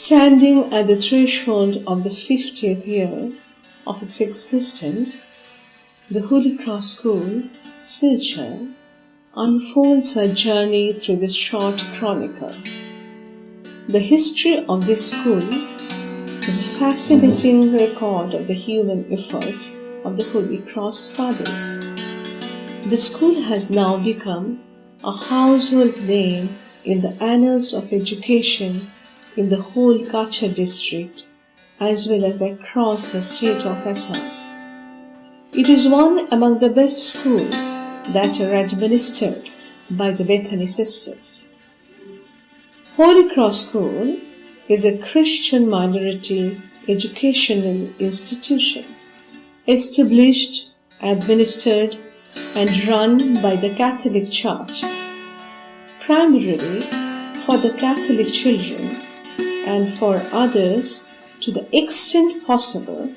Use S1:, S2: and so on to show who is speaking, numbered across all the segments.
S1: Standing at the threshold of the 50th year of its existence, the Holy Cross School, Silchar, unfolds her journey through this short chronicle. The history of this school is a fascinating record of the human effort of the Holy Cross Fathers. The school has now become a household name in the annals of education in the whole Kutch district as well as across the state of Assam. It is one among the best schools that are administered by the Bethany sisters. Holy Cross School is a Christian minority educational institution established, administered and run by the Catholic Church, primarily for the Catholic children and for others to the extent possible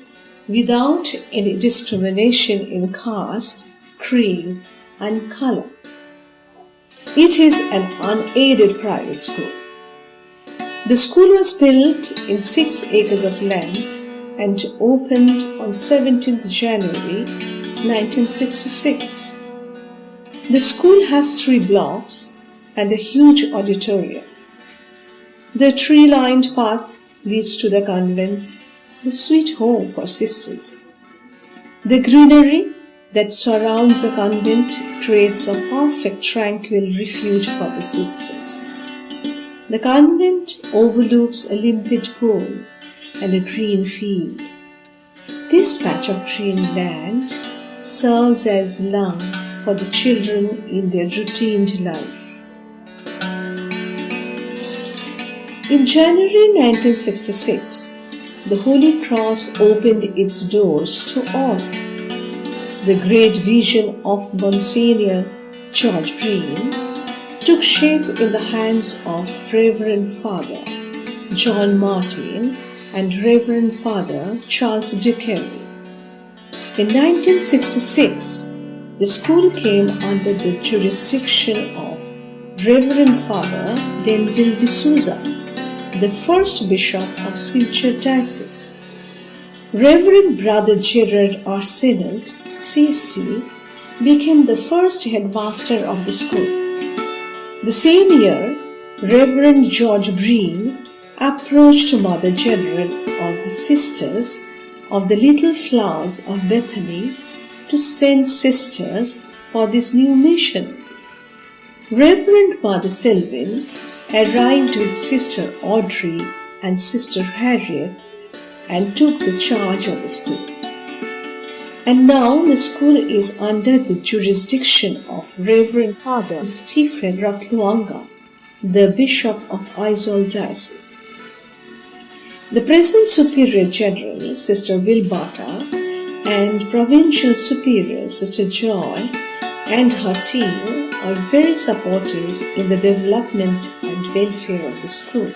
S1: without any discrimination in caste, creed and color. It is an unaided private school. The school was built in 6 acres of land and opened on 17th January 1966. The school has 3 blocks and a huge auditorium. The tree-lined path leads to the convent, the sweet home for sisters. The greenery that surrounds the convent creates a perfect tranquil refuge for the sisters. The convent overlooks a limpid pool and a green field. This patch of green land serves as lung for the children in their routine life. In January 1966, the Holy Cross opened its doors to all. The great vision of Monsignor George Breen took shape in the hands of Reverend Father John Martin and Reverend Father Charles Dickery. In 1966, the school came under the jurisdiction of Reverend Father Denzil D'Souza, the first bishop of Silchar Diocese. Reverend Brother Gerard Arsenault, CSC, became the first headmaster of the school. The same year, Reverend George Breen approached Mother General of the Sisters of the Little Flowers of Bethany to send sisters for this new mission. Reverend Mother Selvin arrived with Sister Audrey and Sister Harriet and took the charge of the school. And now the school is under the jurisdiction of Reverend Father Stephen Ratluanga, the Bishop of Aizawl Diocese. The present Superior General, Sister Wilbata, and Provincial Superior, Sister Joy, and her team are very supportive in the development and welfare of the school.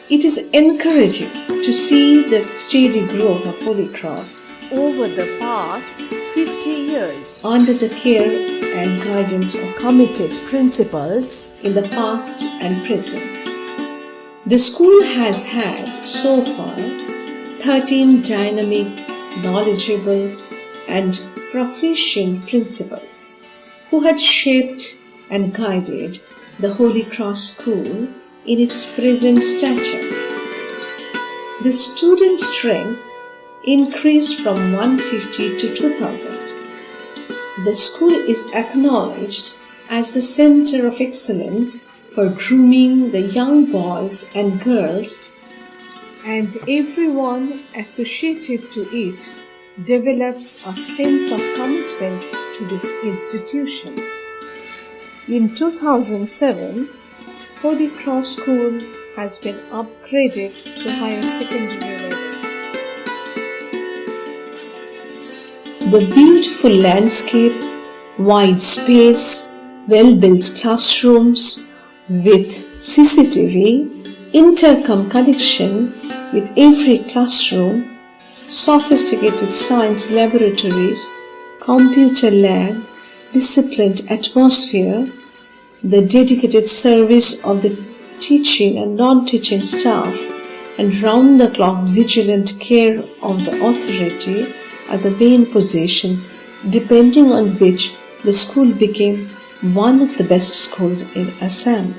S1: It is encouraging to see the steady growth of Holy Cross over the past 50 years under the care and guidance of committed principals in the past and present. The school has had so far 13 dynamic, knowledgeable and proficient principals who had shaped and guided the Holy Cross School in its present stature. The student strength increased from 150 to 2,000. The school is acknowledged as the center of excellence for grooming the young boys and girls, and everyone associated to it develops a sense of commitment to this institution. In 2007, Holy Cross School has been upgraded to higher secondary level. The beautiful landscape, wide space, well-built classrooms with CCTV, intercom connection with every classroom, sophisticated science laboratories, computer lab, disciplined atmosphere, the dedicated service of the teaching and non-teaching staff, and round-the-clock vigilant care of the authority are the main positions depending on which the school became one of the best schools in Assam.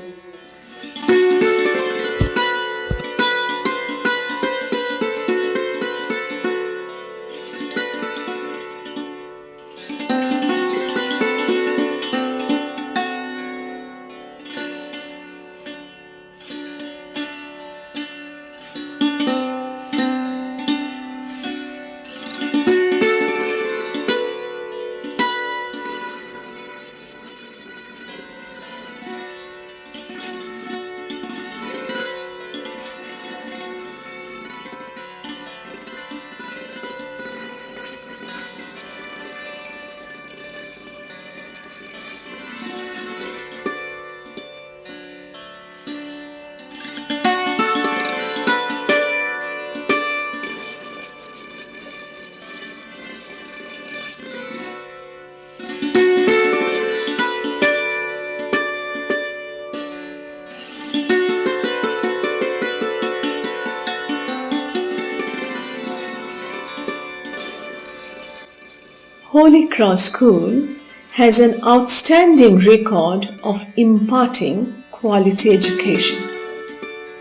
S1: Holy Cross School has an outstanding record of imparting quality education.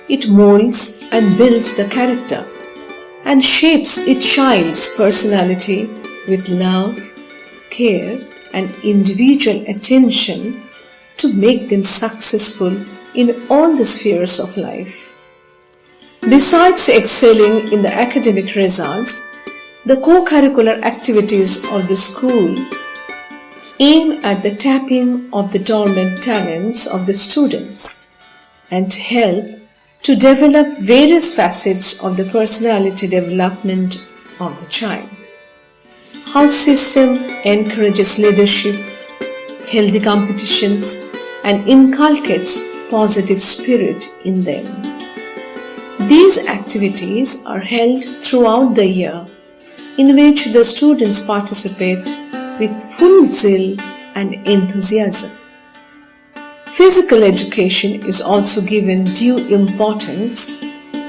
S1: It molds and builds the character and shapes its child's personality with love, care, and individual attention to make them successful in all the spheres of life. Besides excelling in the academic results, the co-curricular activities of the school aim at the tapping of the dormant talents of the students and help to develop various facets of the personality development of the child. House system encourages leadership, healthy competitions, and inculcates positive spirit in them. These activities are held throughout the year, in which the students participate with full zeal and enthusiasm. Physical education is also given due importance,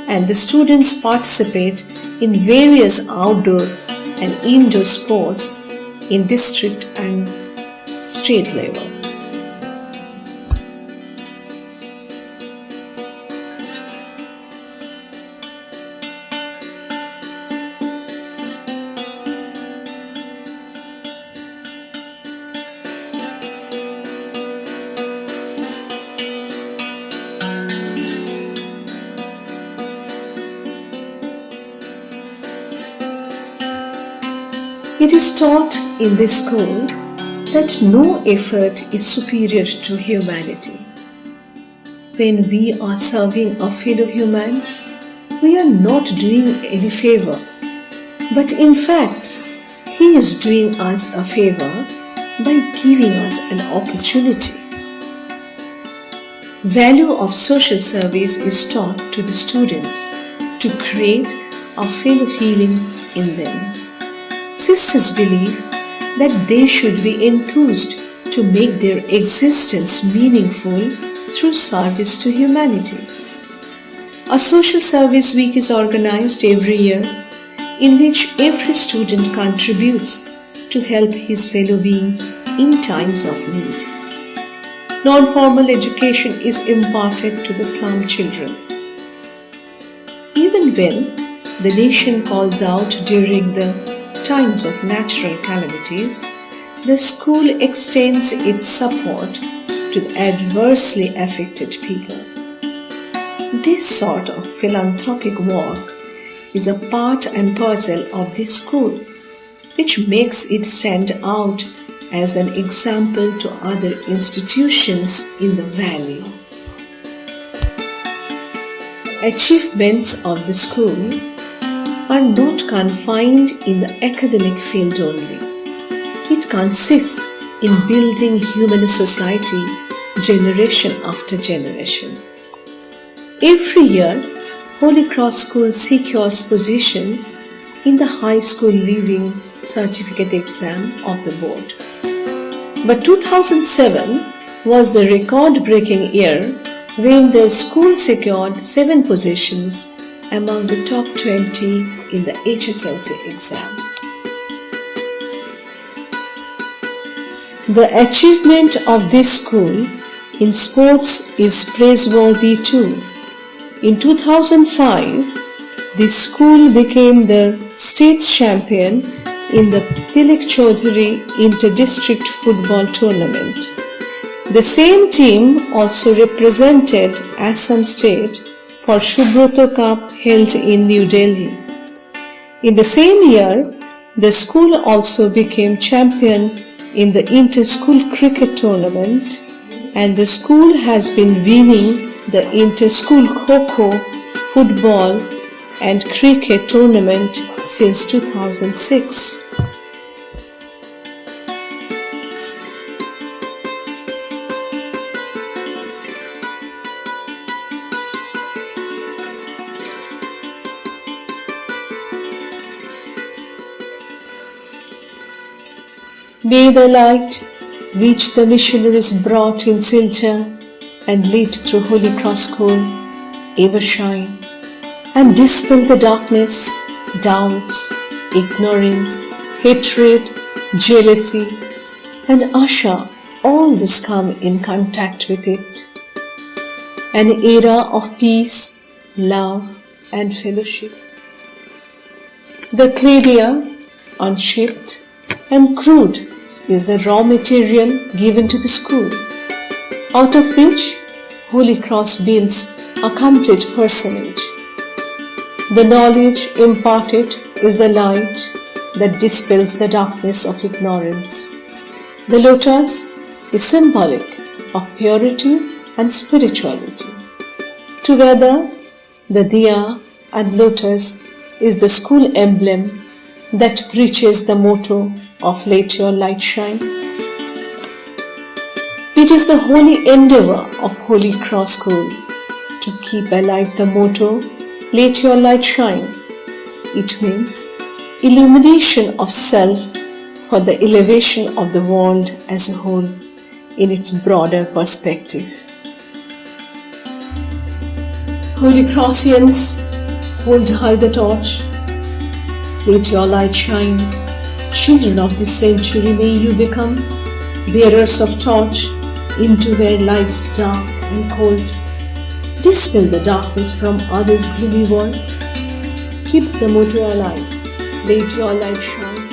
S1: and the students participate in various outdoor and indoor sports in district and state level. It is taught in this school that no effort is superior to humanity. When we are serving a fellow human, we are not doing any favor, but in fact, he is doing us a favor by giving us an opportunity. Value of social service is taught to the students to create a fellow feeling in them. Sisters believe that they should be enthused to make their existence meaningful through service to humanity. A social service week is organized every year in which every student contributes to help his fellow beings in times of need. Non-formal education is imparted to the slum children. Even when the nation calls out during the times of natural calamities, the school extends its support to the adversely affected people. This sort of philanthropic work is a part and parcel of this school, which makes it stand out as an example to other institutions in the valley. Achievements of the school are not confined in the academic field only. It consists in building human society generation after generation. Every year, Holy Cross School secures positions in the High School Leaving Certificate exam of the board. But 2007 was the record-breaking year when the school secured 7 positions among the top 20 in the HSLC exam. The achievement of this school in sports is praiseworthy too. In 2005, the school became the state champion in the Tilak Chaudhary Inter-District Football Tournament. The same team also represented Assam State for Subroto Cup held in New Delhi. In the same year, the school also became champion in the Inter-School Cricket Tournament, and the school has been winning the Inter-School Kho-Kho, Football and Cricket Tournament since 2006. May the light which the missionaries brought in Silchar and lit through Holy Cross School ever shine and dispel the darkness, doubts, ignorance, hatred, jealousy, and usher all those come in contact with it. An era of peace, love, and fellowship. The clay, unshipped and crude, is the raw material given to the school, out of which Holy Cross builds a complete personage. The knowledge imparted is the light that dispels the darkness of ignorance. The lotus is symbolic of purity and spirituality. Together, the diya and lotus is the school emblem that preaches the motto of Let Your Light Shine. It is the holy endeavor of Holy Cross School to keep alive the motto Let Your Light Shine. It means illumination of self for the elevation of the world as a whole in its broader perspective. Holy Crossians, hold high the torch. Let your light shine. Children of this century, may you become bearers of torch into their lives dark and cold. Dispel the darkness from others' gloomy world. Keep the motto alive. Let your light shine.